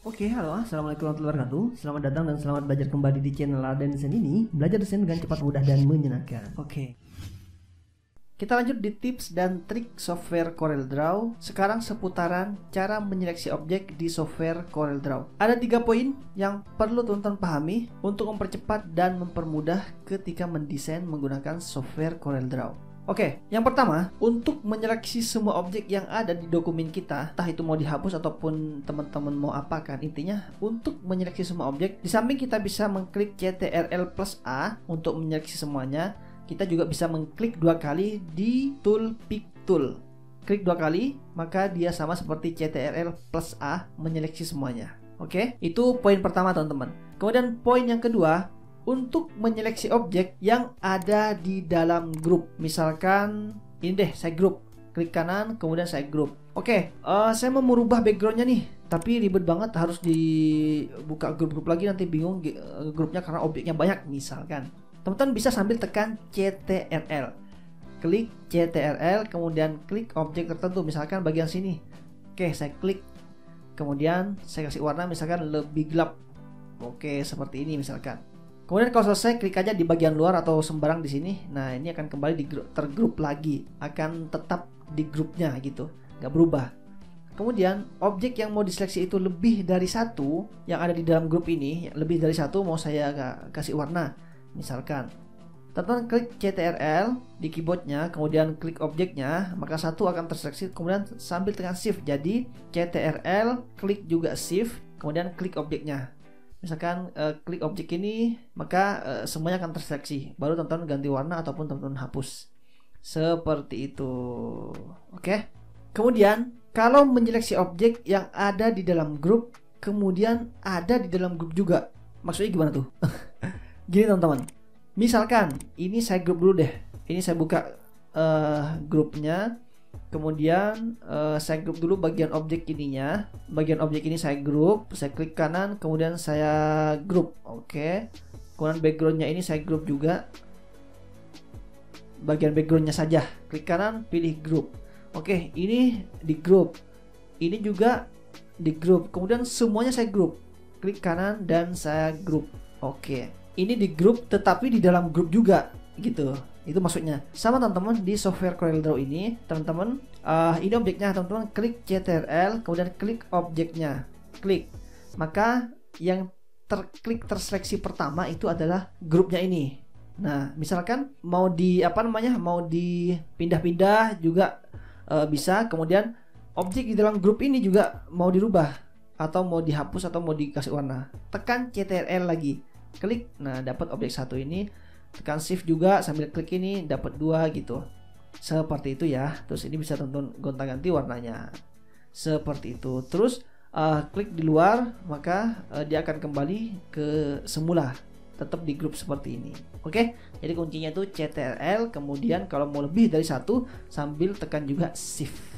Oke, halo, assalamualaikum warahmatullahi wabarakatuh. Selamat datang dan selamat belajar kembali di channel Raden Desain ini. Belajar desain dengan cepat, mudah, dan menyenangkan. Oke, kita lanjut di tips dan trik software CorelDRAW. Sekarang seputaran cara menyeleksi objek di software CorelDRAW. Ada 3 poin yang perlu teman-teman pahami untuk mempercepat dan mempermudah ketika mendesain menggunakan software CorelDRAW. Oke, yang pertama, untuk menyeleksi semua objek yang ada di dokumen kita, entah itu mau dihapus ataupun teman-teman mau apakan, intinya untuk menyeleksi semua objek, di samping kita bisa mengklik Ctrl+A untuk menyeleksi semuanya, kita juga bisa mengklik 2 kali di tool Pick Tool. Klik 2 kali, maka dia sama seperti Ctrl+A menyeleksi semuanya. Oke, itu poin pertama teman-teman. Kemudian poin yang kedua, untuk menyeleksi objek yang ada di dalam grup. Misalkan ini deh, saya grup. Klik kanan, kemudian saya grup. Oke, saya mau merubah backgroundnya nih, tapi ribet banget, harus dibuka grup-grup lagi, nanti bingung grupnya karena objeknya banyak misalkan. Teman-teman bisa sambil tekan Ctrl. Klik Ctrl, kemudian klik objek tertentu, misalkan bagian sini. Oke, saya klik. Kemudian saya kasih warna misalkan lebih gelap. Oke, seperti ini misalkan. Kemudian kalau selesai, klik aja di bagian luar atau sembarang di sini. Nah, ini akan kembali tergrup lagi, akan tetap di grupnya gitu, nggak berubah. Kemudian objek yang mau diseleksi itu lebih dari satu yang ada di dalam grup ini, lebih dari satu mau saya kasih warna, misalkan. Teman-teman klik Ctrl di keyboardnya, kemudian klik objeknya, maka satu akan terseleksi. Kemudian sambil tekan Shift, jadi Ctrl, klik juga Shift, kemudian klik objeknya. Misalkan klik objek ini, maka semuanya akan terseleksi. Baru teman-teman ganti warna ataupun teman-teman hapus. Seperti itu. Oke. Kemudian kalau menyeleksi objek yang ada di dalam grup, kemudian ada di dalam grup juga. Maksudnya gimana tuh? Gini teman-teman. Misalkan ini saya grup dulu deh. Ini saya buka grupnya. Kemudian saya grup dulu bagian objek ininya. Bagian objek ini saya grup, saya klik kanan, kemudian saya grup. Oke. Kemudian backgroundnya ini saya grup juga. Bagian backgroundnya saja. Klik kanan, pilih grup. Oke, ini di grup. Ini juga di grup. Kemudian semuanya saya grup. Klik kanan dan saya grup. Oke. Ini di grup tetapi di dalam grup juga gitu. Itu maksudnya. Sama teman-teman di software CorelDRAW ini, teman-teman, ini objeknya, teman-teman klik Ctrl, kemudian klik objeknya, klik. Maka yang terklik terseleksi pertama itu adalah grupnya ini. Nah, misalkan mau mau dipindah-pindah juga bisa. Kemudian objek di dalam grup ini juga mau dirubah atau mau dihapus atau mau dikasih warna. Tekan Ctrl lagi, klik. Nah, dapat objek satu ini. Tekan Shift juga sambil klik ini, dapat 2 gitu. Seperti itu ya. Terus ini bisa teman-teman gonta-ganti warnanya. Seperti itu. Terus klik di luar, maka dia akan kembali ke semula, tetap di grup seperti ini. Oke. Jadi kuncinya itu Ctrl, kemudian kalau mau lebih dari satu sambil tekan juga Shift.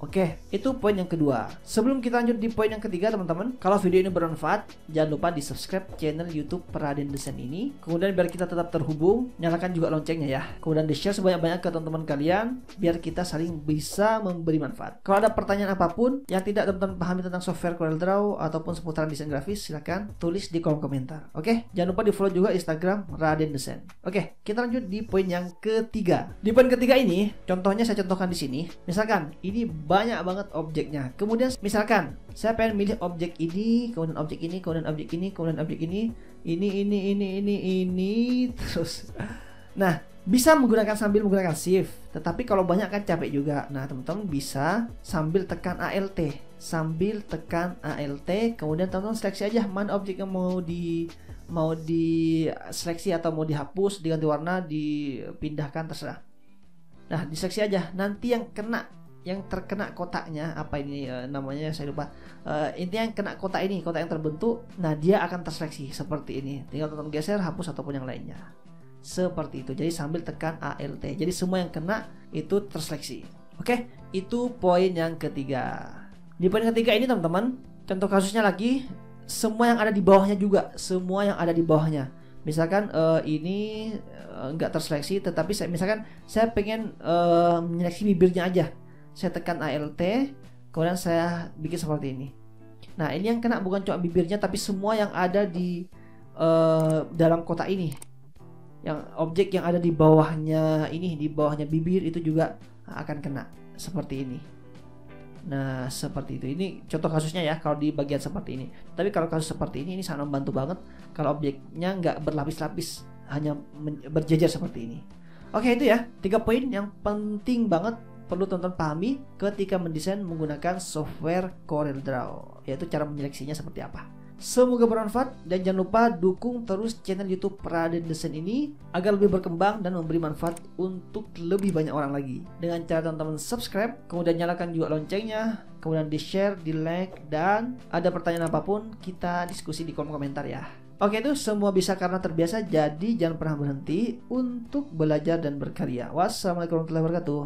Oke, itu poin yang kedua. Sebelum kita lanjut di poin yang ketiga, teman-teman, kalau video ini bermanfaat, jangan lupa di subscribe channel YouTube Raden Desain ini. Kemudian biar kita tetap terhubung, nyalakan juga loncengnya ya. Kemudian di share sebanyak-banyak ke teman-teman kalian, biar kita saling bisa memberi manfaat. Kalau ada pertanyaan apapun yang tidak teman-teman pahami tentang software CorelDRAW ataupun seputaran desain grafis, silahkan tulis di kolom komentar. Oke, jangan lupa di follow juga Instagram Raden Desain. Oke, kita lanjut di poin yang ketiga. Di poin ketiga ini, contohnya saya contohkan di sini. Misalkan ini banyak banget objeknya. Kemudian misalkan saya pengen milih objek ini, kemudian objek ini, kemudian objek ini, kemudian objek ini, ini terus. Nah, bisa sambil menggunakan Shift. Tetapi kalau banyak kan capek juga. Nah, teman-teman bisa sambil tekan Alt. Kemudian teman-teman seleksi aja mana objek yang mau diseleksi atau mau dihapus, diganti warna, dipindahkan, terserah. Nah, diseleksi aja. Nanti yang terkena kotaknya, apa ini namanya saya lupa, intinya yang kena kotak ini, kotak yang terbentuk, nah dia akan terseleksi seperti ini. Tinggal teman geser, hapus ataupun yang lainnya. Seperti itu. Jadi sambil tekan Alt. Jadi semua yang kena itu terseleksi. Oke, itu poin yang ketiga. Di poin ketiga ini teman-teman, contoh kasusnya lagi, semua yang ada di bawahnya juga, semua yang ada di bawahnya. Misalkan ini nggak terseleksi, tetapi saya pengen menyeleksi bibirnya aja. Saya tekan Alt, kemudian saya bikin seperti ini. Nah, ini yang kena bukan cuma bibirnya, tapi semua yang ada di dalam kotak ini. Yang objek yang ada di bawahnya ini, di bawahnya bibir itu juga akan kena seperti ini. Nah, seperti itu. Ini contoh kasusnya ya kalau di bagian seperti ini. Tapi kalau kasus seperti ini sangat membantu banget kalau objeknya nggak berlapis-lapis, hanya berjejer seperti ini. Oke, itu ya 3 poin yang penting banget perlu teman-teman pahami ketika mendesain menggunakan software CorelDRAW, yaitu cara menyeleksinya seperti apa. Semoga bermanfaat dan jangan lupa dukung terus channel YouTube Raden Desain ini agar lebih berkembang dan memberi manfaat untuk lebih banyak orang lagi. Dengan cara teman-teman subscribe, kemudian nyalakan juga loncengnya, kemudian di share, di like, dan ada pertanyaan apapun kita diskusi di kolom komentar ya. Oke, itu semua bisa karena terbiasa, jadi jangan pernah berhenti untuk belajar dan berkarya. Wassalamualaikum warahmatullahi wabarakatuh.